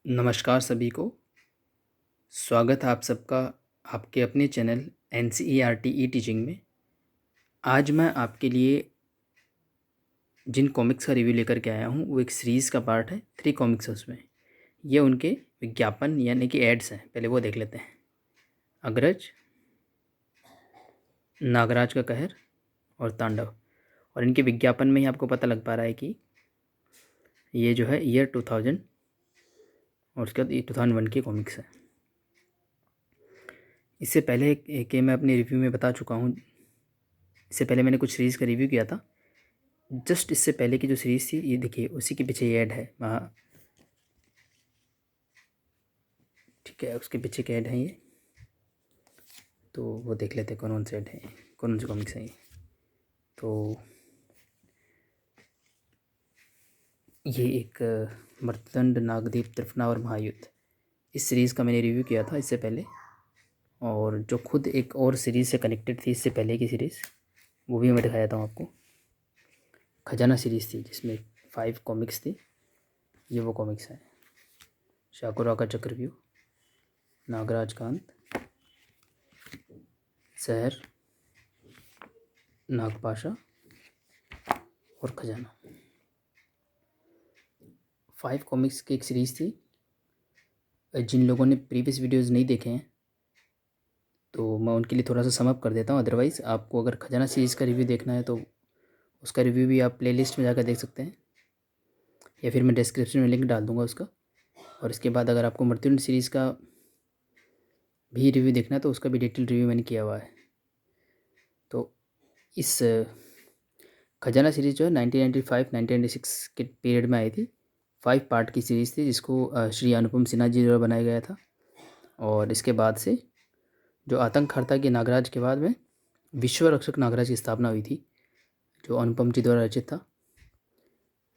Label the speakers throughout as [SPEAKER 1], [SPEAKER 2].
[SPEAKER 1] नमस्कार सभी को। स्वागत है आप सबका आपके अपने चैनल NCERT ई टीचिंग में। आज मैं आपके लिए जिन कॉमिक्स का रिव्यू लेकर के आया हूँ वो एक सीरीज़ का पार्ट है। 3 कॉमिक्स है उसमें। ये उनके विज्ञापन यानी कि एड्स हैं, पहले वो देख लेते हैं। अग्रज, नागराज का कहर और तांडव। और इनके विज्ञापन में ही आपको पता लग पा रहा है कि ये जो है ईयर 2000 और उसके बाद 2001 की कॉमिक्स है। इससे पहले कि मैं अपने रिव्यू में बता चुका हूँ, इससे पहले मैंने कुछ सीरीज़ का रिव्यू किया था। जस्ट इससे पहले की जो सीरीज़ थी ये देखिए, उसी के पीछे ये ऐड है वहाँ, ठीक है। उसके पीछे के ऐड है ये, तो वो देख लेते हैं कौन से ऐड हैं, कौन से कॉमिक्स हैं ये। तो ये एक मर्तंड, नागदीप, त्रिफना और महायुद्ध, इस सीरीज़ का मैंने रिव्यू किया था इससे पहले। और जो खुद एक और सीरीज़ से कनेक्टेड थी इससे पहले की सीरीज़, वो भी मैं दिखाया था आपको। खजाना सीरीज़ थी जिसमें 5 कॉमिक्स थी। ये वो कॉमिक्स हैं। शाकुरा का चक्रव्यूह, नागराज कांत, शहर, नागपाशा और खजाना। 5 कॉमिक्स की एक सीरीज़ थी। जिन लोगों ने प्रीवियस वीडियोस नहीं देखे हैं तो मैं उनके लिए थोड़ा सा समअप कर देता हूँ। अदरवाइज़ आपको अगर खजाना सीरीज़ का रिव्यू देखना है तो उसका रिव्यू भी आप प्लेलिस्ट में जाकर देख सकते हैं, या फिर मैं डिस्क्रिप्शन में लिंक डाल दूँगा उसका। और इसके बाद अगर आपको मृत्युंजय सीरीज़ का भी रिव्यू देखना है तो उसका भी डिटेल रिव्यू मैंने किया हुआ है। तो इस खजाना सीरीज़ जो है 1995-1996 के पीरियड में आई थी। 5 पार्ट की सीरीज़ थी जिसको श्री अनुपम सिन्हा जी द्वारा बनाया गया था। और इसके बाद से जो आतंक हर्ता के नागराज के बाद में विश्व रक्षक नागराज की स्थापना हुई थी, जो अनुपम जी द्वारा रचित था।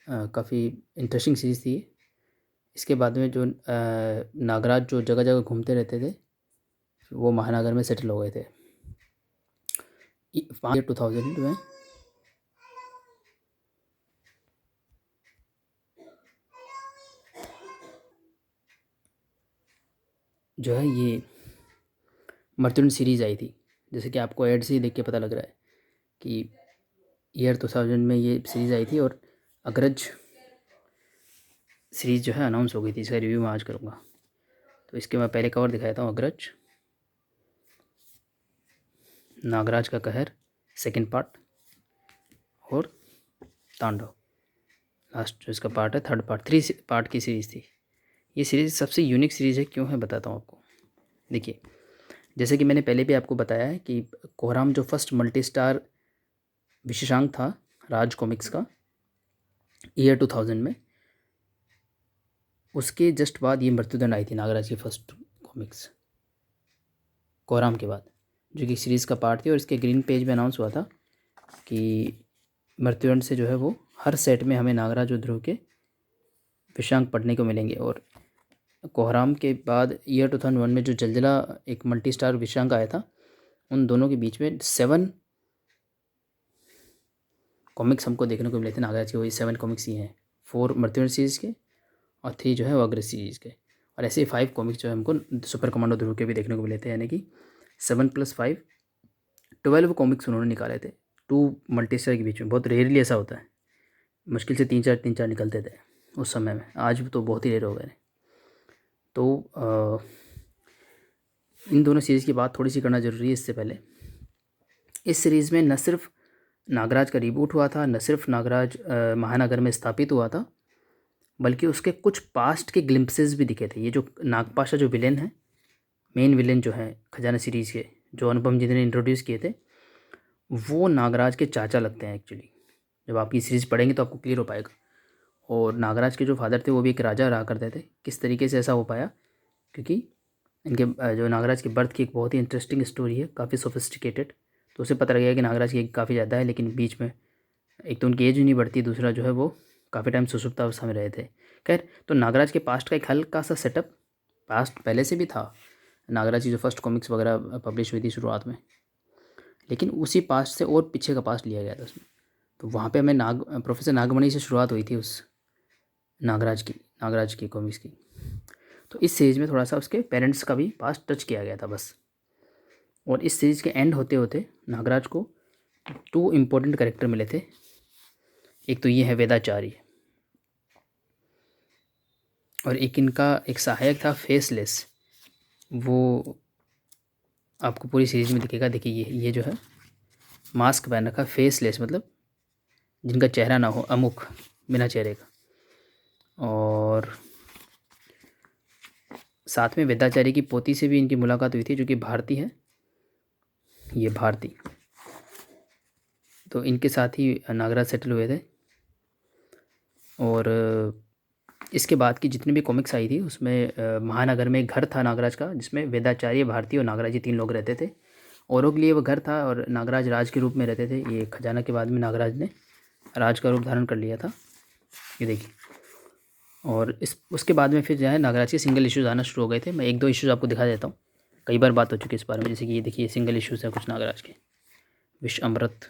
[SPEAKER 1] काफ़ी इंटरेस्टिंग सीरीज़ थी। इसके बाद में जो नागराज जो जगह जगह घूमते रहते थे वो महानगर में सेटल हो गए थे। 2000 में जो है ये मर्त्युंजय सीरीज़ आई थी। जैसे कि आपको ऐड से ही देख के पता लग रहा है कि ईयर 2000 में ये सीरीज़ आई थी। और अग्रज सीरीज़ जो है अनाउंस हो गई थी। इसका रिव्यू मैं आज करूँगा। तो इसके मैं पहले कवर दिखाता हूँ। अग्रज, नागराज का कहर सेकंड पार्ट और तांडव लास्ट जो इसका पार्ट है, थर्ड पार्ट। 3 पार्ट की सीरीज़ थी। ये सीरीज़ सबसे यूनिक सीरीज़ है। क्यों है बताता हूँ आपको। देखिए, जैसे कि मैंने पहले भी आपको बताया है कि कोहराम जो फर्स्ट मल्टी स्टार विशेषांक था राज कॉमिक्स का ईयर 2000 में, उसके जस्ट बाद ये मृत्युदंड आई थी, नागराज की फर्स्ट कॉमिक्स कोहराम के बाद, जो कि सीरीज़ का पार्ट थी। और इसके ग्रीन पेज में अनाउंस हुआ था कि मृत्युदंड से जो है वो हर सेट में हमें नागराज और ध्रुव के विषांक पढ़ने को मिलेंगे। और कोहराम के बाद ईयर 2001 में जो जलजला एक मल्टी स्टार विषांक आया था, उन दोनों के बीच में 7 कॉमिक्स हमको देखने को मिले थे नागराज के। वही 7 कॉमिक्स ही हैं, 4 मृत्युंजय सीरीज़ के और 3 जो है वो अग्रज सीरीज़ के। और ऐसे ही 5 कॉमिक्स जो है हमको सुपर कमांडो ध्रुव के भी देखने को मिले थे। यानी कि 7 + 5 12 कॉमिक्स उन्होंने निकाले थे 2 मल्टी स्टार के बीच में। बहुत रेयरली ऐसा होता है। मुश्किल से 3-4 निकलते थे उस समय में। आज तो बहुत ही रेयर हो गए। तो इन दोनों सीरीज़ की बात थोड़ी सी करना ज़रूरी है। इससे पहले इस सीरीज़ में न सिर्फ नागराज का रिबूट हुआ था, न सिर्फ नागराज महानगर में स्थापित हुआ था, बल्कि उसके कुछ पास्ट के ग्लिम्पसेस भी दिखे थे। ये जो नागपाशा जो विलेन है, मेन विलेन जो है खजाना सीरीज़ के, जो अनुपम जी ने इंट्रोड्यूस किए थे, वो नागराज के चाचा लगते हैं एक्चुअली। जब आप ये सीरीज़ पढ़ेंगे तो आपको क्लियर हो पाएगा। और नागराज के जो फादर थे वो भी एक राजा रहा करते थे। किस तरीके से ऐसा हो पाया, क्योंकि इनके जो नागराज के बर्थ की एक बहुत ही इंटरेस्टिंग स्टोरी है, काफ़ी सोफिस्टिकेटेड। तो उसे पता लग गया कि नागराज की काफ़ी ज़्यादा है, लेकिन बीच में एक तो उनकी एज नहीं बढ़ती, दूसरा जो है वो काफ़ी टाइम सुषुप्तावस्था में रहे थे। खैर, तो नागराज के पास्ट का एक हल्का सा सेटअप पास्ट पहले से भी था। नागराज की जो फर्स्ट कॉमिक्स वगैरह पब्लिश हुई थी शुरुआत में, लेकिन उसी पास्ट से और पीछे का पास्ट लिया गया था उसमें। तो वहाँ पे हमें प्रोफेसर नागमणि से शुरुआत हुई थी उस नागराज की कॉमिक्स की। तो इस सीरीज़ में थोड़ा सा उसके पेरेंट्स का भी पास टच किया गया था बस। और इस सीरीज़ के एंड होते होते नागराज को 2 इम्पोर्टेंट कैरेक्टर मिले थे। एक तो ये है वेदाचार्य, और एक इनका एक सहायक था फेसलेस। वो आपको पूरी सीरीज़ में दिखेगा। देखिए ये जो है मास्क पहन रखा, फेसलेस मतलब जिनका चेहरा ना हो, अमुख, बिना चेहरे का। और साथ में वेदाचार्य की पोती से भी इनकी मुलाकात हुई थी, जो कि भारती है, ये भारती। तो इनके साथ ही नागराज सेटल हुए थे। और इसके बाद की जितनी भी कॉमिक्स आई थी उसमें महानगर में एक घर था नागराज का, जिसमें वेदाचार्य, भारती और नागराज ये 3 लोग रहते थे। औरों के लिए वो घर था और नागराज राज के रूप में रहते थे। ये खजाना के बाद में नागराज ने राज का रूप धारण कर लिया था, ये देखिए। और इस उसके बाद में फिर जो है नागराज के सिंगल इश्यूज़ आना शुरू हो गए थे। मैं 1-2 इश्यूज़ आपको दिखा देता हूँ, कई बार बात हो चुकी है इस बारे में। जैसे कि ये देखिए सिंगल इश्यूज़ हैं कुछ नागराज के, विश्व अमृत,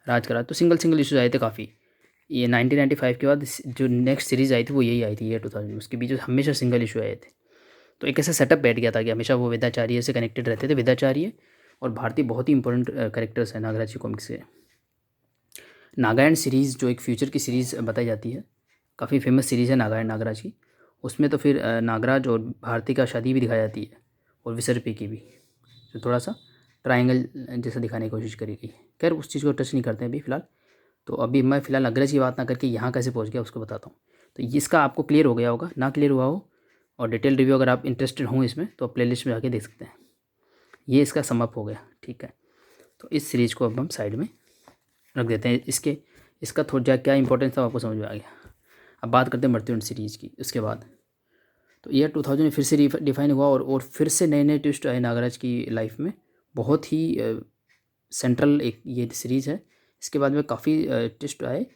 [SPEAKER 1] राज का राज, तो सिंगल इश्यूज़ आए थे काफ़ी। ये 1995 के बाद जो नेक्स्ट सीरीज़ आई थी वो यही आई थी, ये 2000 में। उसके बीच में हमेशा सिंगल इशू आए थे। तो एक ऐसा सेटअप बैठ गया था कि हमेशा वो वेदाचार्य से कनेक्टेड रहते थे। वेदाचार्य और भारती बहुत ही इंपॉर्टेंट कैरेक्टर्स हैं नागराज की कॉमिक्स के। नागायण सीरीज़ जो एक फ्यूचर की सीरीज़ बताई जाती है, काफ़ी फेमस सीरीज़ है नागायण नागराज की। उसमें तो फिर नागराज और भारती का शादी भी दिखाई जाती है, और विसर्पी की भी, जो थोड़ा सा ट्रायंगल जैसा दिखाने की कोशिश करी गई। खैर उस चीज़ को टच नहीं करते हैं अभी फ़िलहाल। तो अभी मैं फ़िलहाल अग्रज की बात ना करके यहाँ कैसे पहुँच गया उसको बताता हूँ। तो इसका आपको क्लियर हो गया होगा, ना क्लियर हुआ हो और डिटेल रिव्यू अगर आप इंटरेस्टेड हों इसमें, तो आप प्लेलिस्ट में जाके देख सकते हैं। ये इसका समअप हो गया, ठीक है। तो इस सीरीज़ को अब हम साइड में रख देते हैं। इसका थोड़ा क्या इंपॉर्टेंस था आपको समझ में आ गया। अब बात करते हैं मर्त्युंड सीरीज़ की। उसके बाद तो ईयर 2000 में फिर से डिफाइन हुआ, और फिर से नए नए ट्विस्ट आए नागराज की लाइफ में। बहुत ही सेंट्रल एक ये सीरीज़ है। इसके बाद में काफ़ी ट्विस्ट आए,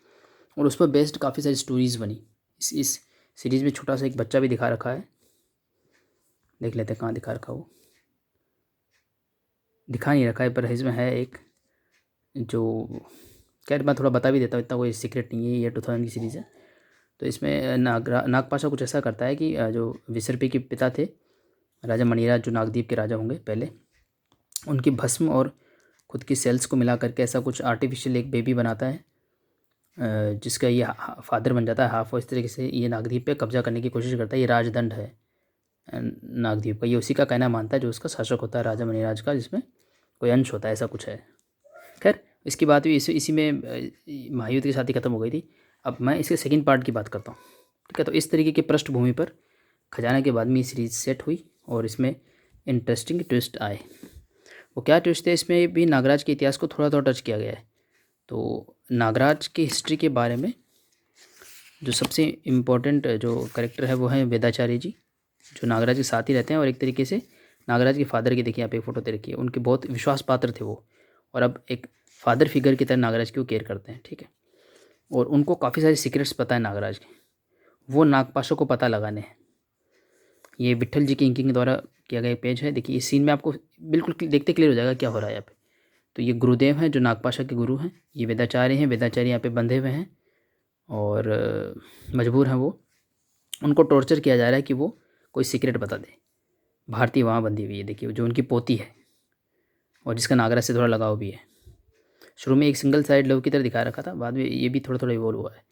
[SPEAKER 1] और उस पर बेस्ड काफ़ी सारी स्टोरीज़ बनी। इस सीरीज़ में छोटा सा एक बच्चा भी दिखा रखा है, देख लेते हैं कहाँ दिखा रखा, वो दिखा नहीं रखा है पर इसमें है एक जो, खैर मैं थोड़ा बता भी देता हूँ, इतना कोई सीक्रेट नहीं है। ये 2000 की सीरीज़ है। तो इसमें नागपाशा कुछ ऐसा करता है कि जो विसर्पी के पिता थे, राजा मणिराज, जो नागद्वीप के राजा होंगे पहले, उनकी भस्म और खुद की सेल्स को मिला करके ऐसा कुछ आर्टिफिशियल एक बेबी बनाता है, जिसका ये फादर बन जाता है हाफ। और इस तरीके से ये नागद्वीप पे कब्जा करने की कोशिश करता है। ये राजदंड है नागद्वीप का, ये उसी का कहना मानता है जो उसका शासक होता है राजा मणिराज का, जिसमें कोई अंश होता है, ऐसा कुछ है। खैर इसकी बात भी इसी में महायुद्ध के साथ ही ख़त्म हो गई थी। अब मैं इसके सेकंड पार्ट की बात करता हूँ, ठीक है। तो इस तरीके की पृष्ठभूमि पर खजाना के बाद में ये सीरीज़ सेट हुई, और इसमें इंटरेस्टिंग ट्विस्ट आए। वो क्या ट्विस्ट है, इसमें भी नागराज के इतिहास को थोड़ा थोड़ा टच किया गया है। तो नागराज की हिस्ट्री के बारे में जो सबसे इम्पोर्टेंट जो करेक्टर है वो है वेदाचार्य जी, जो नागराज के साथ ही रहते हैं, और एक तरीके से नागराज के फादर की, देखिए यहाँ पे फ़ोटो दे रखी है, उनके बहुत विश्वास पात्र थे वो, और अब एक फादर फिगर की तरह नागराज की वो केयर करते हैं, ठीक है। और उनको काफ़ी सारे सीक्रेट्स पता है नागराज के, वो नागपाशा को पता लगाने हैं। ये विट्ठल जी की इंकिंग द्वारा किया गया पेज है। देखिए इस सीन में आपको बिल्कुल देखते क्लियर हो जाएगा क्या हो रहा है यहाँ पे। तो ये गुरुदेव हैं जो नागपाशा के गुरु हैं, ये वेदाचार्य हैं, वेदाचार्य यहाँ पे बंधे हुए हैं, और मजबूर हैं वो। उनको टॉर्चर किया जा रहा है कि वो कोई सीक्रेट बता दे। भारती वहाँ बंधी हुई है, देखिए जो उनकी पोती है, और जिसका नागराज से थोड़ा लगाव भी है। शुरू में एक सिंगल साइड लव की तरह दिखा रखा था, बाद में ये भी थोड़ा थोड़ा इवॉल्व हुआ है।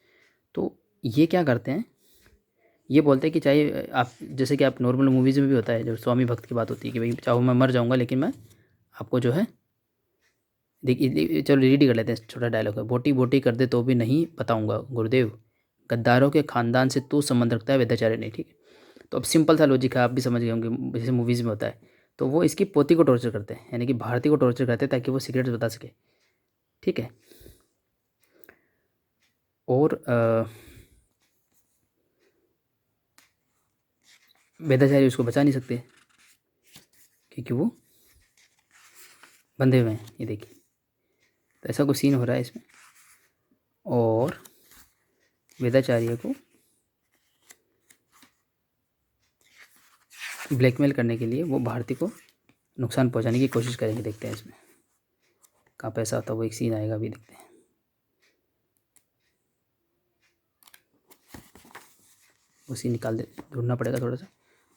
[SPEAKER 1] तो ये क्या करते हैं, ये बोलते हैं कि चाहे आप, जैसे कि आप नॉर्मल मूवीज़ में भी होता है, जो स्वामी भक्त की बात होती है कि भाई चाहो मैं मर जाऊँगा लेकिन मैं आपको जो है, देखिए चलो रीड ही कर लेते हैं, छोटा डायलॉग है। बोटी बोटी कर दे तो भी नहीं बताऊँगा गुरुदेव, गद्दारों के ख़ानदान से तू संबंध रखता है वेदाचार्य ने, ठीक है। तो अब सिंपल सा लॉजिक है, आप भी समझ गए होंगे, जैसे मूवीज़ में होता है। तो वो इसकी पोती को टॉर्चर करते हैं, यानी कि भारती को टॉर्चर करते हैं ताकि वो सीक्रेट्स बता सके, ठीक है। और वेदाचार्य उसको बचा नहीं सकते क्योंकि वो बंधे हुए हैं, ये देखिए। तो ऐसा कुछ सीन हो रहा है इसमें, और वेदाचार्य को ब्लैकमेल करने के लिए वो भारती को नुकसान पहुंचाने की कोशिश करेंगे। देखते हैं इसमें कहाँ पैसा आता है, वो एक सीन आएगा, अभी देखते हैं। वो सीन निकाल दे, ढूंढना पड़ेगा थोड़ा सा,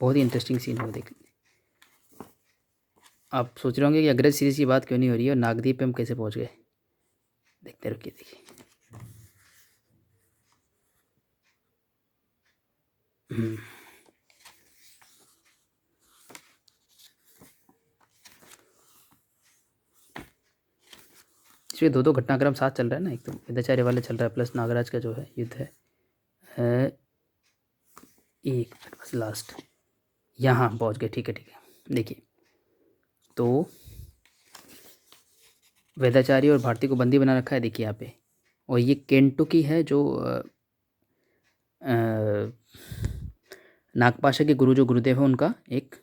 [SPEAKER 1] बहुत ही इंटरेस्टिंग सीन है वो, देख। आप सोच रहे होंगे कि अग्रज सीरीज़ की बात क्यों नहीं हो रही है और नागदीप पे हम कैसे पहुंच गए। देखते रुकिए, देखिए। इसमें दो घटनाक्रम साथ चल रहा है ना, एक तो वेदाचार्य वाले चल रहा है प्लस नागराज का जो है युद्ध है। एक मिनट बस, लास्ट यहाँ पहुँच गए। ठीक है, ठीक है। देखिए, तो वेदाचार्य और भारती को बंदी बना रखा है, देखिए यहाँ पे। और ये केंटुकी है जो नागपाशा के गुरु जो गुरुदेव है उनका एक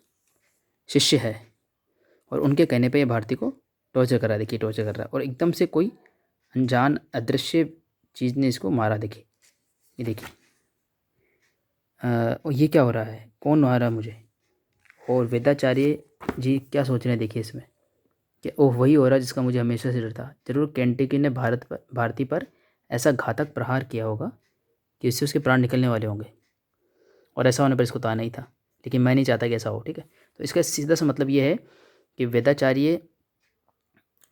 [SPEAKER 1] शिष्य है, और उनके कहने पे ये भारती को टॉर्चर कर रहा है। देखिए, टॉर्चर कर रहा है और एकदम से कोई अनजान अदृश्य चीज़ ने इसको मारा। देखिए, ये देखिए। और ये क्या हो रहा है, कौन मारा मुझे, और वेदाचार्य जी क्या सोच रहे हैं, देखिए इसमें कि ओह वही हो रहा है जिसका मुझे हमेशा से डर था। जरूर केंटकी ने भारती पर ऐसा घातक प्रहार किया होगा कि इससे उसके प्राण निकलने वाले होंगे, और ऐसा होने पर इसको ताना ही था, लेकिन मैं नहीं चाहता कि ऐसा हो। ठीक है, तो इसका सीधा सा मतलब ये है कि वेदाचार्य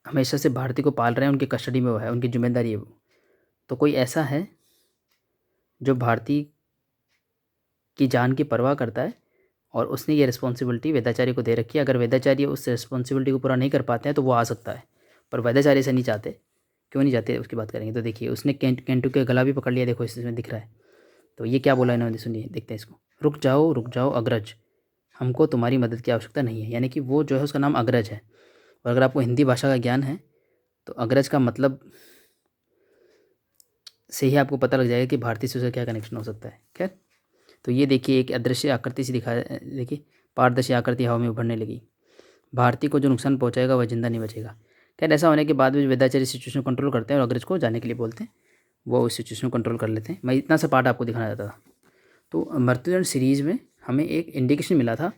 [SPEAKER 1] हमेशा से भारती को पाल रहे हैं, उनकी कस्टडी में वो है, उनकी जिम्मेदारी है वो। तो कोई ऐसा है जो भारती की जान की परवाह करता है, और उसने ये रिस्पॉन्सिबिलिटी वेदाचार्य को दे रखी है। अगर वेदाचार्य उस रिस्पॉन्सिबिलिटी को पूरा नहीं कर पाते हैं तो वो आ सकता है, पर वेदाचार्य से नहीं चाहते। क्यों नहीं चाहते उसकी बात करेंगे। तो देखिए, उसने केंटू के गला भी पकड़ लिया, देखो इसमें दिख रहा है। तो ये क्या बोला इन्होंने, सुनिए, देखते हैं इसको। रुक जाओ अग्रज, हमको तुम्हारी मदद की आवश्यकता नहीं है। यानी कि वो जो है उसका नाम अग्रज है, और अगर आपको हिंदी भाषा का ज्ञान है तो अग्रज का मतलब से ही आपको पता लग जाएगा कि भारतीय से उसका क्या कनेक्शन हो सकता है। खैर, तो ये देखिए एक अदृश्य आकृति से दिखाया, देखिए पारदर्शी आकृति हवा में उभरने लगी। भारती को जो नुकसान पहुंचाएगा वह जिंदा नहीं बचेगा। खैर, ऐसा होने के बाद भी वेदाचार्य सिचुएशन को कंट्रोल करते हैं और अग्रज को जाने के लिए बोलते हैं, वो उस सिचुएशन को कंट्रोल कर लेते हैं। मैं इतना सा पार्ट आपको दिखाना चाहता था। तो मृत्युदंड सीरीज़ में हमें एक इंडिकेशन मिला था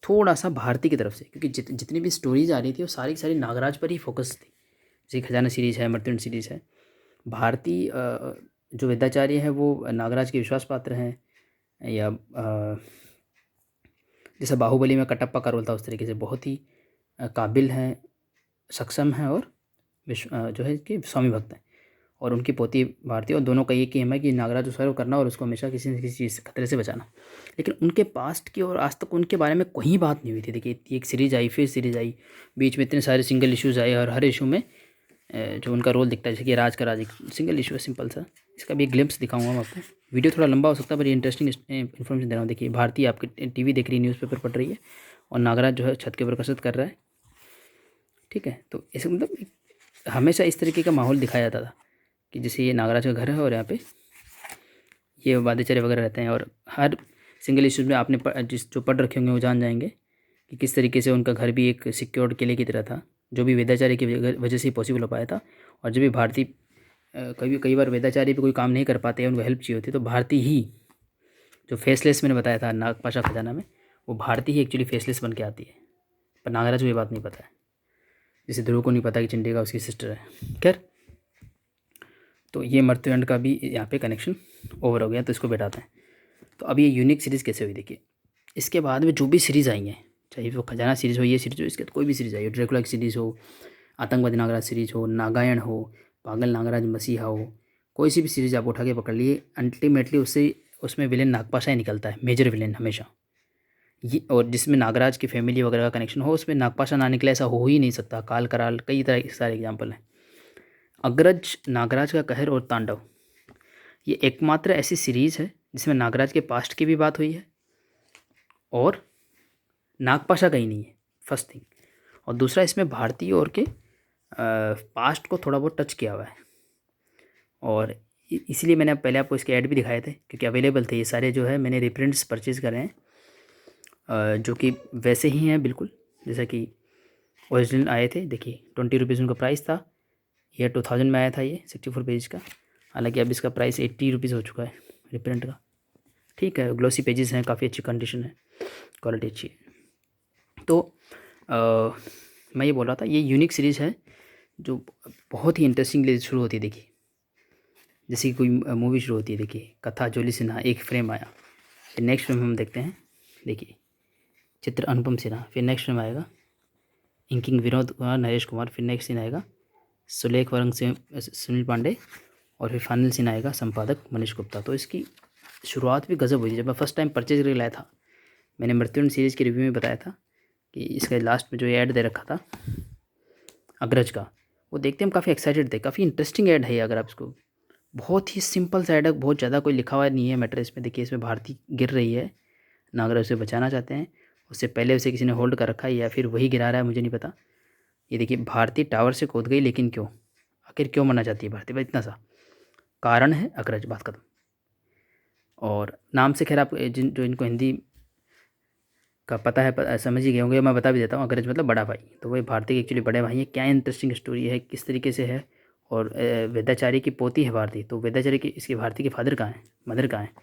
[SPEAKER 1] थोड़ा सा भारती की तरफ से, क्योंकि जितनी भी स्टोरीज आ रही थी वो सारी की सारी नागराज पर ही फोकस थी। जैसे खजाना सीरीज़ है, मृत्युदंड सीरीज़ है। भारती जो वेदाचार्य है वो नागराज के विश्वास पात्र हैं, या जैसे बाहुबली में कटप्पा का रोल था उस तरीके से बहुत ही काबिल हैं, सक्षम हैं, और जो है कि स्वामी भक्त हैं। और उनकी पोती भारती, और दोनों का ये एम है कि नागराज को सर्व करना और उसको हमेशा किसी न किसी चीज़ से खतरे से बचाना। लेकिन उनके पास्ट की और आज तक उनके बारे में कोई बात नहीं हुई थी। देखिए, एक सीरीज़ आई, फिर सीरीज़ आई, बीच में इतने सारे सिंगल इश्यूज़ आए, और हर इशू में जो उनका रोल दिखता है। जैसे कि राज का राज एक सिंगल इशू है, सिंपल सा। इसका भी एक ग्लिम्स दिखाऊंगा मैं आपको। वीडियो थोड़ा लंबा हो सकता है पर ये इंटरेस्टिंग इन्फॉर्मेशन दे रहा हूँ। देखिए, भारती आपकी टीवी देख रही है, न्यूज़पेपर पढ़ रही है, और नागराज जो है छत के ऊपर कसरत कर रहा है। ठीक है, तो इसे मतलब हमेशा इस तरीके का माहौल दिखाया जाता था कि जैसे ये नागराज का घर है और यहाँ पे ये वाद्यचार्य वगैरह रहते हैं। और हर सिंगल इशूज़ में आपने जिस जो पढ़ रखे होंगे वो जान जाएंगे कि किस तरीके से उनका घर भी एक सिक्योर्ड किले की तरह था, जो भी वेदाचार्य की वजह से पॉसिबल हो पाया था। और जब भी भारती कई बार वेदाचार्य पे कोई काम नहीं कर पाते हैं, उनको हेल्प चाहिए होती है, तो भारती ही जो फेसलेस मैंने बताया था नागपाशा खजाना में, वो भारती ही एक्चुअली फेसलेस बन के आती है। पर नागराज को ये बात नहीं पता है, जैसे ध्रुव को नहीं पता कि चंडिका उसकी सिस्टर है। खैर, तो ये मृत्युदंड का भी यहाँ पे कनेक्शन ओवर हो गया, तो इसको बैठाते हैं। तो अब ये यूनिक सीरीज़ कैसे हुई, देखिए। इसके बाद में जो भी सीरीज़ आई हैं, चाहे वो खजाना सीरीज़ हो, ये सीरीज़ हो, इसके कोई भी सीरीज़ आई हो, ड्रैकुला की सीरीज़ हो, आतंकवादी नागराज सीरीज़ हो, नागायण हो, पागल नागराज मसीहा हो, कोई सी भी सीरीज़ आप उठा के पकड़ लिए, अल्टीमेटली उसमें विलेन नागपाशा ही निकलता है, मेजर विलेन हमेशा। ये और जिसमें नागराज की फैमिली वगैरह का कनेक्शन हो, उसमें नागपाशा ना निकले ऐसा हो ही नहीं सकता। काल कराल कई तरह के सारे एग्जाम्पल हैं। अग्रज, नागराज का कहर और तांडव, ये एकमात्र ऐसी सीरीज़ है जिसमें नागराज के पास्ट की भी बात हुई है और नागपाशा का ही नहीं है, फर्स्ट थिंग। और दूसरा, इसमें भारतीय और के पास्ट को थोड़ा बहुत टच किया हुआ है। और इसीलिए मैंने पहले आपको इसके ऐड भी दिखाए थे, क्योंकि अवेलेबल थे ये सारे। जो है मैंने रिप्रिंट्स परचेज़ करे हैं, जो कि वैसे ही हैं बिल्कुल जैसा कि ओरिजिनल आए थे। देखिए, 20 रुपीज़ उनका प्राइस था। ये 2000 में आया था, ये 64 पेज का। हालांकि अब इसका प्राइस 80 रुपीज़ हो चुका है रिप्रिंट का। ठीक है, ग्लोसी पेजेस हैं, काफ़ी अच्छी कंडीशन है, क्वालिटी अच्छी है। तो मैं ये बोल रहा था, ये यूनिक सीरीज़ है जो बहुत ही इंटरेस्टिंगली शुरू होती है। देखिए, जैसे कि कोई मूवी शुरू होती है, देखिए, कथा जोली सिन्हा, एक फ्रेम आया, फिर नेक्स्ट में हम देखते हैं, देखिए चित्र अनुपम सिन्हा। फिर नेक्स्ट में आएगा इंकिंग विनोद कुमार नरेश कुमार। फिर नेक्स्ट सीन आएगा सुलेख वरंग से सुनील पांडे। और फिर फाइनल सीन आएगा संपादक मनीष गुप्ता। तो इसकी शुरुआत भी गज़ब हुई थी। जब मैं फर्स्ट टाइम परचेज करके लाया था, मैंने मृत्युंजय सीरीज़ के रिव्यू में बताया था कि इसका लास्ट में जो ऐड दे रखा था अग्रज का, वो देखते हम काफ़ी एक्साइटेड थे। काफ़ी इंटरेस्टिंग ऐड है ये, अगर आप इसको, बहुत ही सिंपल सा ऐड है, बहुत ज़्यादा कोई लिखा हुआ नहीं है मैटर इसमें। देखिए इसमें भारती गिर रही है, नागराज उसे बचाना चाहते हैं, उससे पहले उसे किसी ने होल्ड कर रखा है या फिर वही गिरा रहा है, मुझे नहीं पता। ये देखिए भारती टावर से कूद गई, लेकिन क्यों, आखिर क्यों मरना चाहती है भारती? बस इतना सा कारण है अग्रज, बात खत्म। और नाम से खैर आप जो इनको हिंदी का पता है समझ ही गए होंगे, मैं बता भी देता हूँ। अग्रज मतलब बड़ा भाई, तो वही भारती के एक्चुअली बड़े भाई हैं। क्या इंटरेस्टिंग स्टोरी है, किस तरीके से है। और वेदाचारी की पोती है भारती, तो वेदाचारी की, इसके भारती के फादर कहाँ हैं, मदर कहाँ हैं,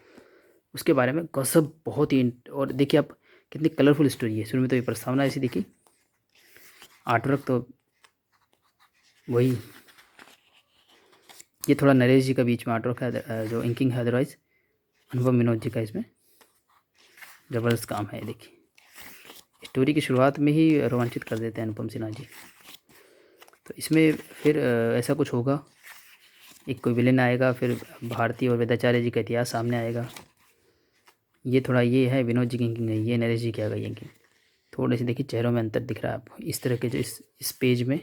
[SPEAKER 1] उसके बारे में गज़ब बहुत ही। और देखिए आप कितनी कलरफुल स्टोरी है। शुरू में तो ये प्रस्तावना ऐसी देखी, आर्टवर्क तो वही, ये थोड़ा नरेश जी का बीच में आर्टवर्क है, जो इंकिंग है, अदरवाइज अनुपम विनोद जी का इसमें ज़बरदस्त काम है। देखिए स्टोरी की शुरुआत में ही रोमांचित कर देते हैं अनुपम सिन्हा जी। तो इसमें फिर ऐसा कुछ होगा, एक कोई विलेन आएगा, फिर भारती और वेदाचार्य जी का इतिहास सामने आएगा। ये थोड़ा ये है विनोद जी की इंकिंग है, ये नरेश जी की आ गई इंकिंग। थोड़े से देखिए चेहरों में अंतर दिख रहा है आपको, इस तरह के जो इस पेज में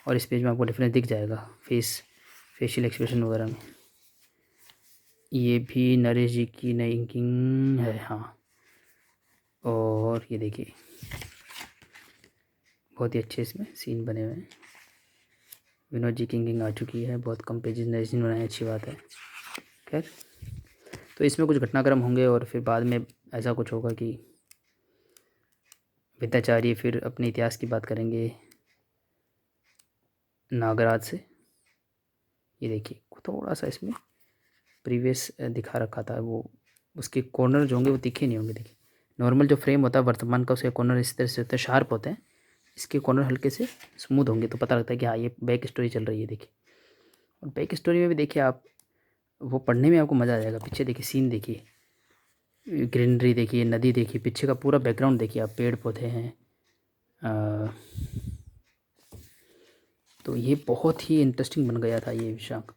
[SPEAKER 1] और इस पेज में आपको डिफरेंस दिख जाएगा फेशियल एक्सप्रेशन वगैरह में। ये भी नरेश जी की नई इंकिंग है, हाँ। और ये देखिए बहुत ही अच्छे इसमें सीन बने हुए हैं। विनोद जी की इंकिंग आ चुकी है, बहुत कम पेजेस नरेश जी ने बनाए, अच्छी बात है। खैर, तो इसमें कुछ घटनाक्रम होंगे और फिर बाद में ऐसा कुछ होगा कि विद्याचार्य फिर अपने इतिहास की बात करेंगे नागराज से। ये देखिए थोड़ा सा इसमें प्रीवियस दिखा रखा था, वो उसके कॉर्नर जो होंगे वो दिखे नहीं होंगे। देखिए नॉर्मल जो फ्रेम होता है वर्तमान का, उसके कॉर्नर इस तरह से होते हैं, शार्प होते हैं। इसके कॉर्नर हल्के से स्मूथ होंगे, तो पता लगता है कि हाँ ये बैक स्टोरी चल रही है। देखिए और बैक स्टोरी में भी देखिए आप, वो पढ़ने में आपको मज़ा आ जाएगा। पीछे देखिए सीन देखिए, ग्रीनरी देखिए, नदी देखिए, पीछे का पूरा बैकग्राउंड देखिए आप, पेड़ पौधे हैं। तो ये बहुत ही इंटरेस्टिंग बन गया था ये विषांक।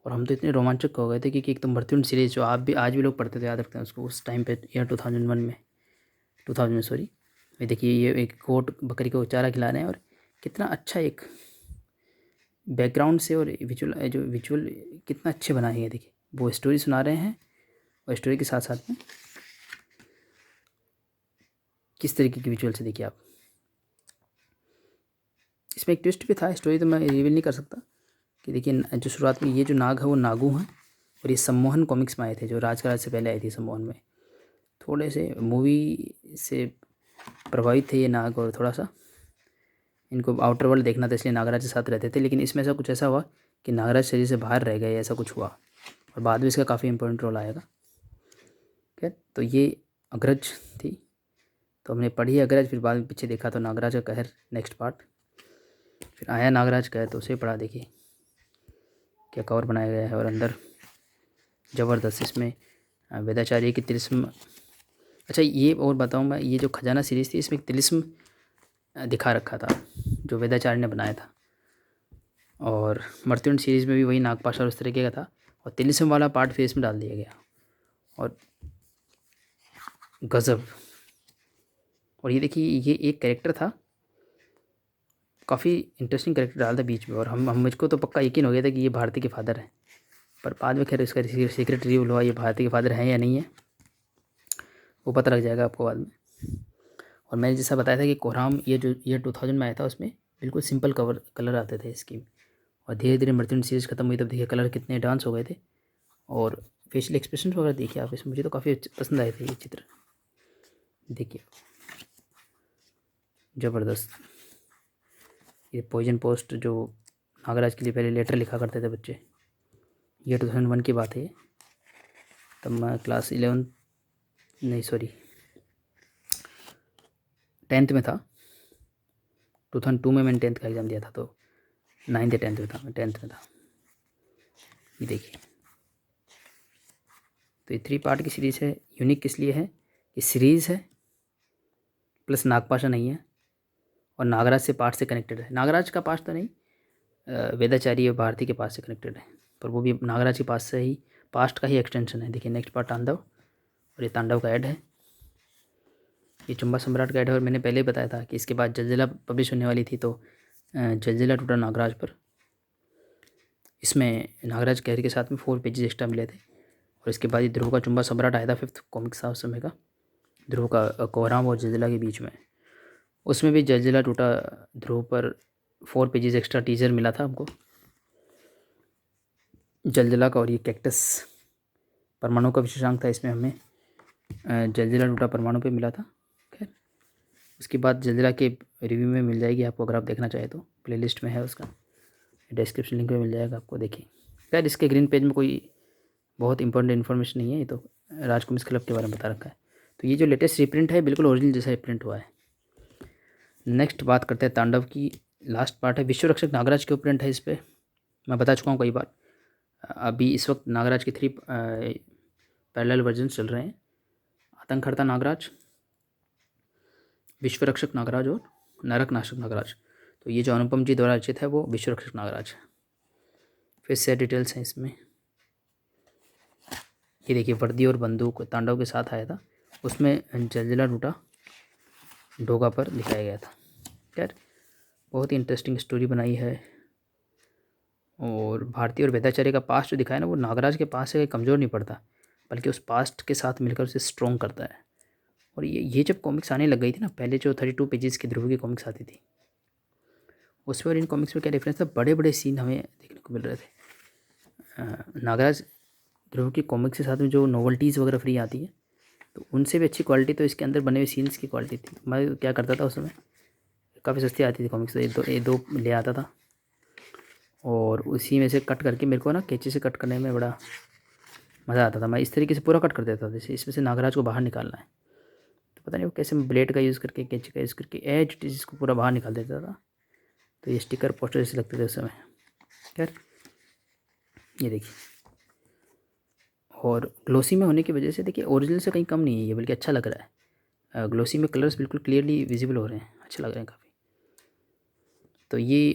[SPEAKER 1] और हम तो इतने रोमांचक हो गए थे कि एकदम मृत्युंजय सीरीज जो आप भी आज भी लोग पढ़ते थे, याद रखते हैं उसको, उस टाइम पे ईयर 2001 में 2000 में सॉरी। ये देखिए ये एक गोट बकरी को चारा खिला रहे हैं, और कितना अच्छा एक बैकग्राउंड से और विजुअल कितना अच्छे बनाए हैं। देखिए वो स्टोरी सुना रहे हैं, और स्टोरी के साथ साथ में किस तरीके की विजुअल से देखिए आप। इसमें एक ट्विस्ट भी था, स्टोरी तो मैं रिवील नहीं कर सकता, कि देखिए जो शुरुआत में ये जो नाग है वो नागू हैं, और ये सम्मोहन कॉमिक्स में आए थे, जो राज से पहले आई थी सम्मोहन में। थोड़े से मूवी से प्रभावित थे ये नाग, और थोड़ा सा इनको आउटर वर्ल्ड देखना था, इसलिए नागराज के साथ रहते थे। लेकिन इसमें ऐसा हुआ कि नागराज शरीर से बाहर रह गए, ऐसा कुछ हुआ, और बाद में इसका काफ़ी इंपॉर्टेंट रोल आएगा। खैर, तो ये अग्रज थी, तो हमने पढ़ी अग्रज, फिर बाद में पीछे देखा तो नागराज का कहर नेक्स्ट पार्ट, फिर आया नागराज कहर, तो उसे पढ़ा। देखिए क्या कवर बनाया गया है, और अंदर ज़बरदस्त इसमें वेदाचार्य की तिलिस्म। अच्छा ये और बताऊँ मैं, ये जो खजाना सीरीज़ थी इसमें एक तिलिस्म दिखा रखा था जो वेदाचार्य ने बनाया था, और मर्त्युंड सीरीज़ में भी वही नागपाश और उस तरीके का था, और तिलिस्म वाला पार्ट फिर इसमें डाल दिया गया, और गज़ब। और ये देखिए ये एक कैरेक्टर था, काफ़ी इंटरेस्टिंग कैरेक्टर डाला था बीच में, और हम मुझको तो पक्का यकीन हो गया था कि ये भारती के फादर हैं, पर बाद में खैर इसका सीक्रेट रिवील हुआ, ये भारती के फादर हैं या नहीं है वो पता लग जाएगा आपको बाद में। और मैंने जैसा बताया था कि कोहराम ये जो ईयर 2000 में आया था, उसमें बिल्कुल सिंपल कलर आते थे इसकी, और धीरे धीरे मृत्युंजय सीरीज़ खत्म हुई, तब देखिए कलर कितने डांस हो गए थे, और फेशियल एक्सप्रेशन वगैरह देखिए आप इसमें, मुझे तो काफ़ी पसंद आए थे ये चित्र। देखिए ज़बरदस्त। ये पॉइजन पोस्ट जो नागराज के लिए पहले लेटर लिखा करते थे बच्चे, ये 2001 की बात है। तब मैं क्लास 11 नहीं सॉरी 10th में था। 2002 में मैंने 10th का एग्ज़ाम दिया था, तो 9th या 10th में था, मैं 10th में था। ये देखिए तो ये 3 पार्ट की सीरीज़ है। यूनिक किस लिए है कि सीरीज़ है प्लस नागपाशा नहीं है और नागराज से पास्ट से कनेक्टेड है। नागराज का पास्ट तो नहीं, वेदाचारी और भारती के पास से कनेक्टेड है, पर वो भी नागराज के पास से ही पास्ट का ही एक्सटेंशन है। देखिए नेक्स्ट पार्ट तांडव, और ये तांडव का ऐड है, ये चंबा सम्राट का ऐड है। और मैंने पहले ही बताया था कि इसके बाद जलजिला पब्लिश होने वाली थी, तो जलजिला टूटा नागराज पर, इसमें नागराज कहर के साथ में 4 पेजेस एक्स्ट्रा मिले थे। और इसके बाद ये ध्रुव का चुंबा सम्राट आया था, 5th कॉमिक्स था उस समय का, ध्रुव का कोहराम और जलजिला के बीच में। उसमें भी जलजिला टूटा ध्रुव पर 4 पेजेस एक्स्ट्रा टीजर मिला था हमको जलजिला का। और ये कैक्टस परमाणु का विशेषांक था, इसमें हमें जलजिला टूटा परमाणु पे मिला था। खैर उसके बाद जलजिला के रिव्यू में मिल जाएगी आपको, अगर आप देखना चाहें तो प्लेलिस्ट में है उसका, डिस्क्रिप्शन लिंक में मिल जाएगा आपको, देखिए। खैर इसके ग्रीन पेज में कोई बहुत इंपॉर्टेंट इन्फॉर्मेशन नहीं है, ये तो राज कॉमिक्स क्लब के बारे में बता रखा है। तो ये जो लेटेस्ट रिप्रिंट है बिल्कुल ओरिजिनल जैसा रिप्रिंट हुआ है। नेक्स्ट बात करते हैं तांडव की, लास्ट पार्ट है विश्व रक्षक नागराज के प्रिंट है। इस पर मैं बता चुका हूँ कई बार। अभी इस वक्त नागराज के 3 पैरेलल वर्जन चल रहे हैं, आतंकहर्ता नागराज, विश्व रक्षक नागराज और नरक नाशक नागराज। तो ये जो अनुपम जी द्वारा रचित है वो विश्व रक्षक नागराज है। फिर से डिटेल्स हैं इसमें, ये देखिए वर्दी और बंदूक तांडव के साथ आया था, उसमें जलजिला टूटा ढोगा पर दिखाया गया था। खैर बहुत ही इंटरेस्टिंग स्टोरी बनाई है। और भारती और वेदाचार्य का पास्ट जो दिखाया ना, वो नागराज के पास से कमज़ोर नहीं पड़ता, बल्कि उस पास्ट के साथ मिलकर उसे स्ट्रॉन्ग करता है। और ये जब कॉमिक्स आने लग गई थी ना, पहले जो 32 पेजेस की ध्रुव की कॉमिक्स आती थी, उस पर इन कॉमिक्स में क्या डिफरेंस था, बड़े बड़े सीन हमें देखने को मिल रहे थे। नागराज ध्रुव की कॉमिक्स के साथ में जो नॉवल्टीज़ वगैरह फ्री आती है, तो उनसे भी अच्छी क्वालिटी तो इसके अंदर बने हुए सीन्स की क्वालिटी थी। मैं क्या करता था उस समय, काफ़ी सस्ती आती थी कॉमिक्स, तो ये दो ले आता था और उसी में से कट करके, मेरे को ना कैंची से कट करने में बड़ा मज़ा आता था। मैं इस तरीके से पूरा कट कर देता था, जैसे इसमें से नागराज को बाहर निकालना है, तो पता नहीं वो कैसे मैं ब्लेड का यूज़ करके, कैंची का यूज़ करके एज इसको पूरा बाहर निकाल देता था। तो ये स्टिकर पोस्टर जैसे लगते थे उस समय। खैर ये देखिए, और ग्लोसी में होने की वजह से देखिए ओरिजिनल से कहीं कम नहीं है ये, बल्कि अच्छा लग रहा है। ग्लोसी में कलर्स बिल्कुल क्लियरली विजिबल हो रहे हैं, अच्छे लग रहे हैं काफ़ी। तो ये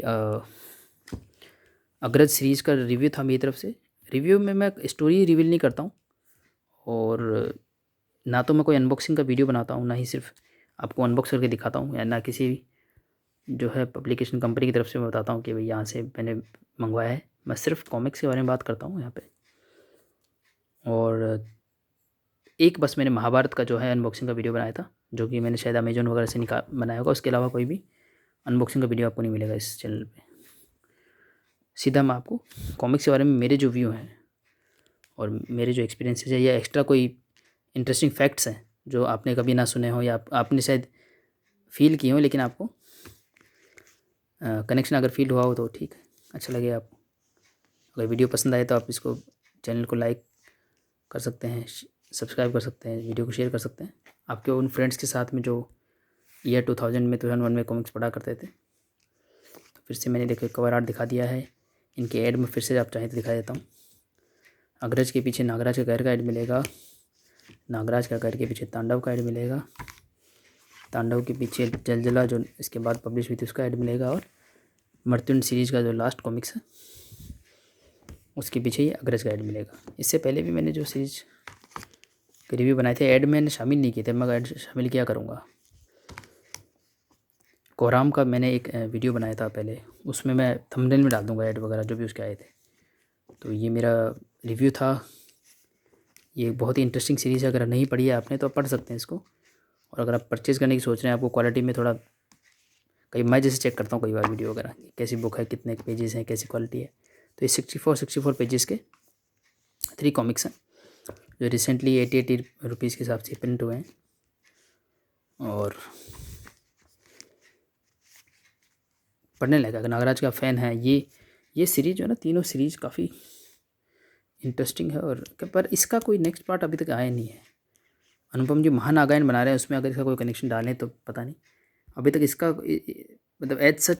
[SPEAKER 1] अग्रज सीरीज़ का रिव्यू था मेरी तरफ से। रिव्यू में मैं स्टोरी रिवील नहीं करता हूँ, और ना तो मैं कोई अनबॉक्सिंग का वीडियो बनाता हूँ, ना ही सिर्फ आपको अनबॉक्स करके दिखाता हूँ, या ना किसी भी जो है पब्लिकेशन कंपनी की तरफ से मैं बताता हूँ कि भाई यहाँ से मैंने मंगवाया है। मैं सिर्फ कॉमिक्स के बारे में बात करता हूँ यहाँ पे। और एक बस मैंने महाभारत का जो है अनबॉक्सिंग का वीडियो बनाया था, जो कि मैंने शायद अमेजोन वगैरह से बनाया होगा। उसके अलावा कोई भी अनबॉक्सिंग का वीडियो आपको नहीं मिलेगा इस चैनल पे। सीधा मैं आपको कॉमिक्स के बारे में मेरे जो व्यू हैं और मेरे जो एक्सपीरियंसेस है, या एक्स्ट्रा कोई इंटरेस्टिंग फैक्ट्स हैं जो आपने कभी ना सुने हो, या आपने शायद फील किए हो, लेकिन आपको कनेक्शन अगर फील हुआ हो तो ठीक है, अच्छा लगे आपको। अगर वीडियो पसंद आए तो आप इसको चैनल को लाइक कर सकते हैं, सब्सक्राइब कर सकते हैं, वीडियो को शेयर कर सकते हैं आपके उन फ्रेंड्स के साथ में जो ईयर 2000 में कॉमिक्स पढ़ा करते थे। तो फिर से मैंने देखो कवर आर्ट दिखा दिया है, इनके ऐड में फिर से आप चाहें तो दिखा देता हूँ। अग्रज के पीछे नागराज का कहर का ऐड मिलेगा, नागराज का कहर के पीछे तांडव का ऐड मिलेगा, तांडव के पीछे जलजिला जो इसके बाद पब्लिश हुई थी उसका ऐड मिलेगा, और मर्त्युंड सीरीज़ का जो लास्ट कॉमिक्स है उसके पीछे ही अग्रज का ऐड मिलेगा। इससे पहले भी मैंने जो सीरीज़ के रिव्यू बनाए थे, ऐड मैंने शामिल नहीं किए थे, मैं ऐड शामिल किया करूँगा। कोहराम का मैंने एक वीडियो बनाया था पहले, उसमें मैं थंबनेल में डाल दूँगा ऐड वगैरह जो भी उसके आए थे। तो ये मेरा रिव्यू था। ये बहुत ही इंटरेस्टिंग सीरीज़ है, अगर नहीं पढ़ी है आपने तो आप पढ़ सकते हैं इसको। और अगर आप परचेज़ करने की सोच रहे हैं, आपको क्वालिटी में थोड़ा, कई मैं जैसे चेक करता हूँ कई बार वीडियो वगैरह, कैसी बुक है, कितने पेजेस हैं, कैसी क्वालिटी है। तो ये 64 पेजेस के 3 कॉमिक्स हैं, जो रिसेंटली 80 रुपीज़ के हिसाब से प्रिंट हुए हैं। और पढ़ने लगा, अगर नागराज का फ़ैन है, ये सीरीज़ जो है ना, तीनों सीरीज़ काफ़ी इंटरेस्टिंग है। और पर इसका कोई नेक्स्ट पार्ट अभी तक आया नहीं है। अनुपम जी महानागायन बना रहे हैं, उसमें अगर इसका कोई कनेक्शन डालें तो पता नहीं। अभी तक इसका मतलब एज सच